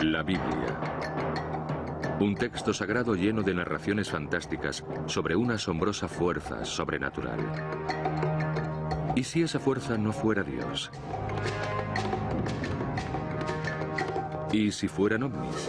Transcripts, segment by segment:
La Biblia. Un texto sagrado lleno de narraciones fantásticas sobre una asombrosa fuerza sobrenatural. ¿Y si esa fuerza no fuera Dios? ¿Y si fueran ovnis?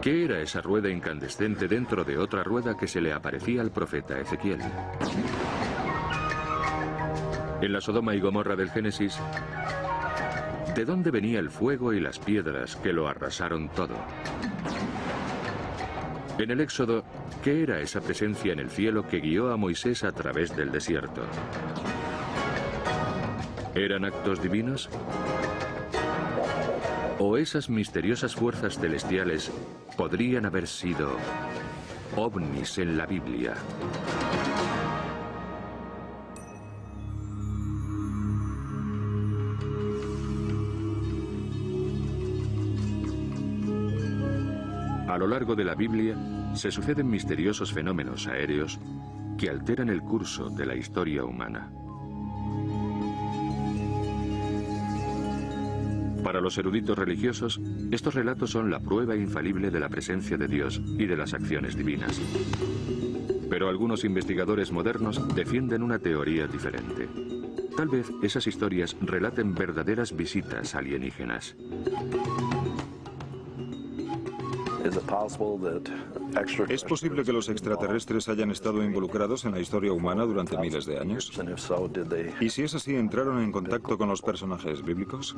¿Qué era esa rueda incandescente dentro de otra rueda que se le aparecía al profeta Ezequiel? En la Sodoma y Gomorra del Génesis, ¿de dónde venía el fuego y las piedras que lo arrasaron todo? En el Éxodo, ¿qué era esa presencia en el cielo que guió a Moisés a través del desierto? ¿Eran actos divinos? ¿O esas misteriosas fuerzas celestiales podrían haber sido ovnis en la Biblia? A lo largo de la Biblia se suceden misteriosos fenómenos aéreos que alteran el curso de la historia humana. Para los eruditos religiosos, estos relatos son la prueba infalible de la presencia de Dios y de las acciones divinas. Pero algunos investigadores modernos defienden una teoría diferente. Tal vez esas historias relaten verdaderas visitas alienígenas. ¿Es posible que los extraterrestres hayan estado involucrados en la historia humana durante miles de años? ¿Y si es así, entraron en contacto con los personajes bíblicos?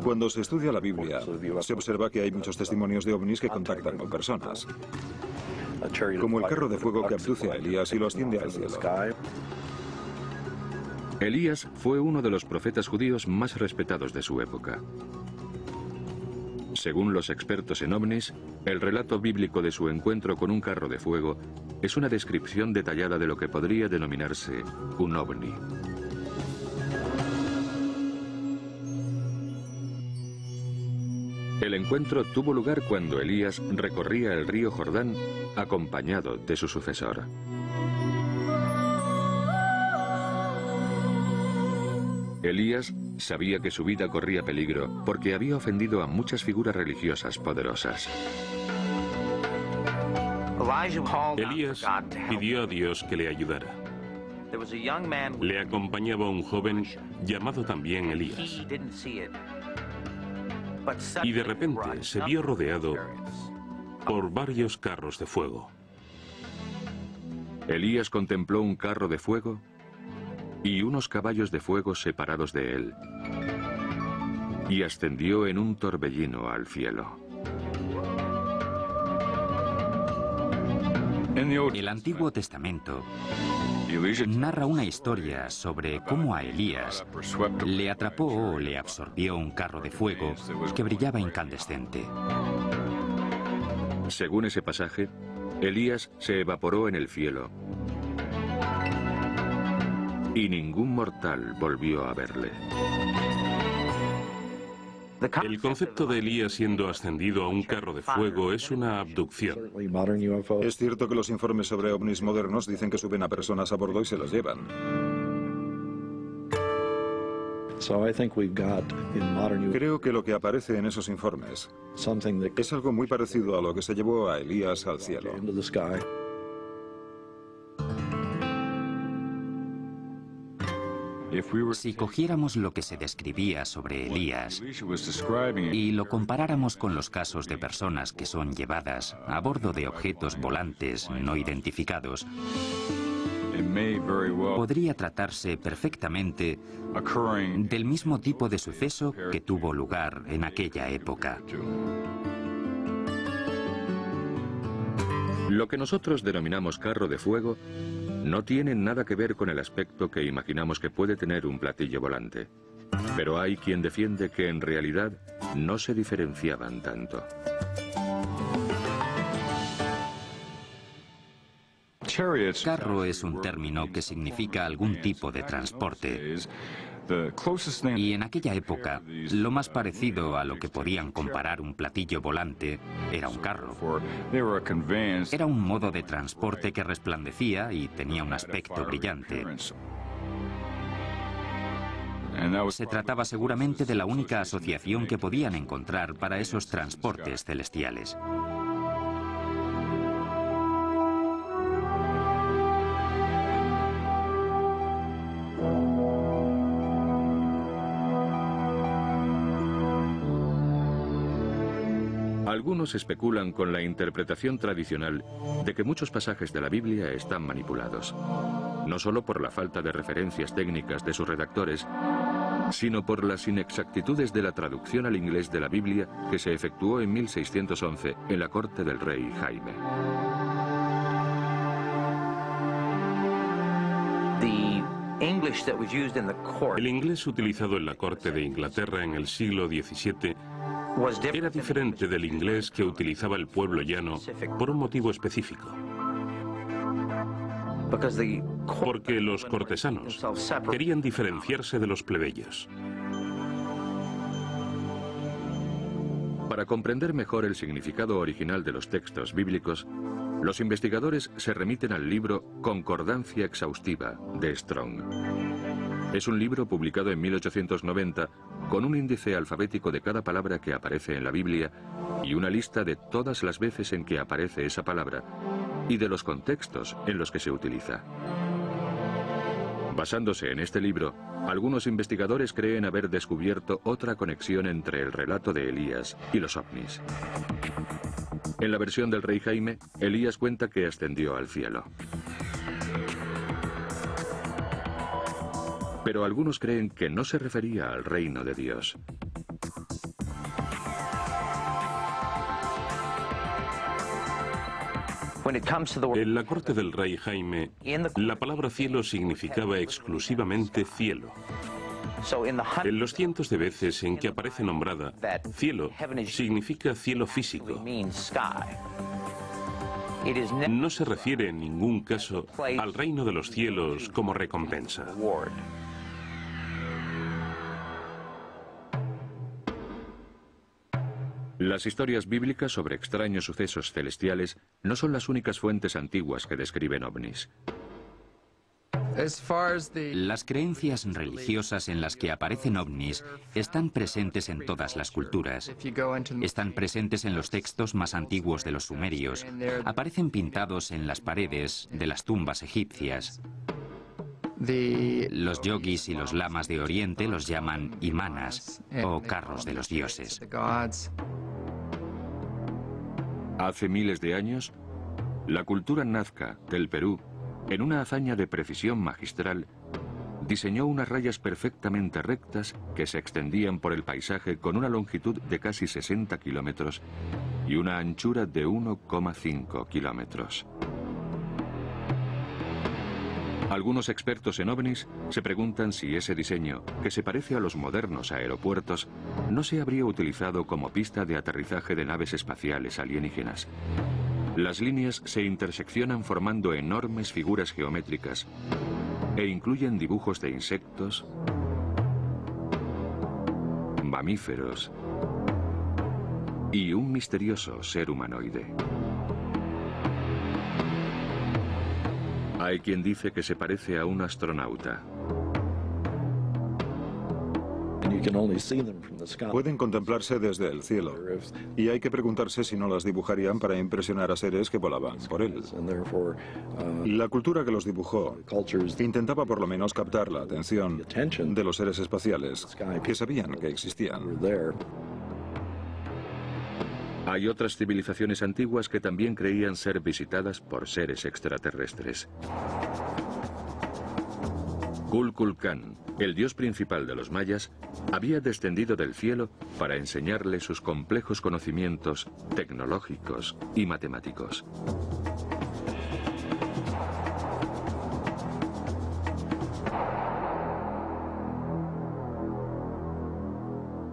Cuando se estudia la Biblia, se observa que hay muchos testimonios de ovnis que contactan con personas, como el carro de fuego que abduce a Elías y lo asciende al cielo. Elías fue uno de los profetas judíos más respetados de su época. Según los expertos en ovnis, el relato bíblico de su encuentro con un carro de fuego es una descripción detallada de lo que podría denominarse un ovni. El encuentro tuvo lugar cuando Elías recorría el río Jordán acompañado de su sucesor. Elías sabía que su vida corría peligro porque había ofendido a muchas figuras religiosas poderosas. Elías pidió a Dios que le ayudara. Le acompañaba un joven llamado también Elías. Y de repente se vio rodeado por varios carros de fuego. Elías contempló un carro de fuego y unos caballos de fuego separados de él, y ascendió en un torbellino al cielo. El Antiguo Testamento narra una historia sobre cómo a Elías le atrapó o le absorbió un carro de fuego que brillaba incandescente. Según ese pasaje, Elías se evaporó en el cielo y ningún mortal volvió a verle. El concepto de Elías siendo ascendido a un carro de fuego es una abducción. Es cierto que los informes sobre ovnis modernos dicen que suben a personas a bordo y se las llevan. Creo que lo que aparece en esos informes es algo muy parecido a lo que se llevó a Elías al cielo. Si cogiéramos lo que se describía sobre Elías y lo comparáramos con los casos de personas que son llevadas a bordo de objetos volantes no identificados, podría tratarse perfectamente del mismo tipo de suceso que tuvo lugar en aquella época. Lo que nosotros denominamos carro de fuego no tiene nada que ver con el aspecto que imaginamos que puede tener un platillo volante. Pero hay quien defiende que en realidad no se diferenciaban tanto. Carro es un término que significa algún tipo de transporte. Y en aquella época, lo más parecido a lo que podían comparar un platillo volante era un carro. Era un modo de transporte que resplandecía y tenía un aspecto brillante. Se trataba seguramente de la única asociación que podían encontrar para esos transportes celestiales. Algunos especulan con la interpretación tradicional de que muchos pasajes de la Biblia están manipulados, no solo por la falta de referencias técnicas de sus redactores, sino por las inexactitudes de la traducción al inglés de la Biblia que se efectuó en 1611 en la corte del rey Jaime. El inglés utilizado en la corte de Inglaterra en el siglo XVII era diferente del inglés que utilizaba el pueblo llano por un motivo específico. Porque los cortesanos querían diferenciarse de los plebeyos. Para comprender mejor el significado original de los textos bíblicos, los investigadores se remiten al libro Concordancia Exhaustiva de Strong. Es un libro publicado en 1890 con un índice alfabético de cada palabra que aparece en la Biblia y una lista de todas las veces en que aparece esa palabra y de los contextos en los que se utiliza. Basándose en este libro, algunos investigadores creen haber descubierto otra conexión entre el relato de Elías y los ovnis. En la versión del rey Jaime, Elías cuenta que ascendió al cielo. Pero algunos creen que no se refería al reino de Dios. En la corte del rey Jaime, la palabra cielo significaba exclusivamente cielo. En los cientos de veces en que aparece nombrada, cielo significa cielo físico. No se refiere en ningún caso al reino de los cielos como recompensa. Las historias bíblicas sobre extraños sucesos celestiales no son las únicas fuentes antiguas que describen ovnis. Las creencias religiosas en las que aparecen ovnis están presentes en todas las culturas. Están presentes en los textos más antiguos de los sumerios. Aparecen pintados en las paredes de las tumbas egipcias. Los yogis y los lamas de Oriente los llaman imanas o carros de los dioses. Hace miles de años, la cultura nazca del Perú, en una hazaña de precisión magistral, diseñó unas rayas perfectamente rectas que se extendían por el paisaje con una longitud de casi 60 kilómetros y una anchura de 1,5 kilómetros. Algunos expertos en ovnis se preguntan si ese diseño, que se parece a los modernos aeropuertos, no se habría utilizado como pista de aterrizaje de naves espaciales alienígenas. Las líneas se interseccionan formando enormes figuras geométricas e incluyen dibujos de insectos, mamíferos y un misterioso ser humanoide. Hay quien dice que se parece a un astronauta. Pueden contemplarse desde el cielo, y hay que preguntarse si no las dibujarían para impresionar a seres que volaban por él. La cultura que los dibujó intentaba por lo menos captar la atención de los seres espaciales que sabían que existían. Hay otras civilizaciones antiguas que también creían ser visitadas por seres extraterrestres. Kukulcán, el dios principal de los mayas, había descendido del cielo para enseñarle sus complejos conocimientos tecnológicos y matemáticos.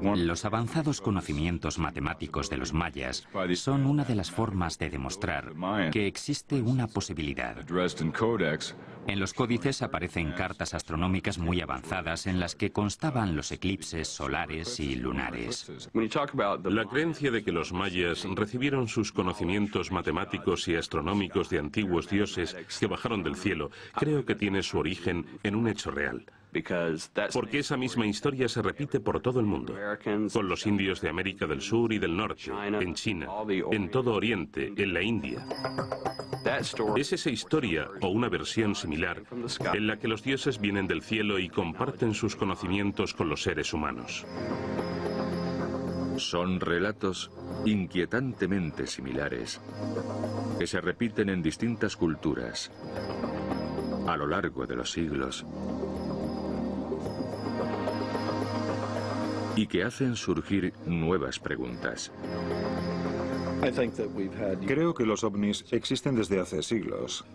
Los avanzados conocimientos matemáticos de los mayas son una de las formas de demostrar que existe una posibilidad. En los códices aparecen cartas astronómicas muy avanzadas en las que constaban los eclipses solares y lunares. La creencia de que los mayas recibieron sus conocimientos matemáticos y astronómicos de antiguos dioses que bajaron del cielo, creo que tiene su origen en un hecho real. Porque esa misma historia se repite por todo el mundo, con los indios de América del Sur y del Norte, en China, en todo Oriente, en la India. Es esa historia, o una versión similar, en la que los dioses vienen del cielo y comparten sus conocimientos con los seres humanos. Son relatos inquietantemente similares, que se repiten en distintas culturas, a lo largo de los siglos, y que hacen surgir nuevas preguntas. Creo que los ovnis existen desde hace siglos.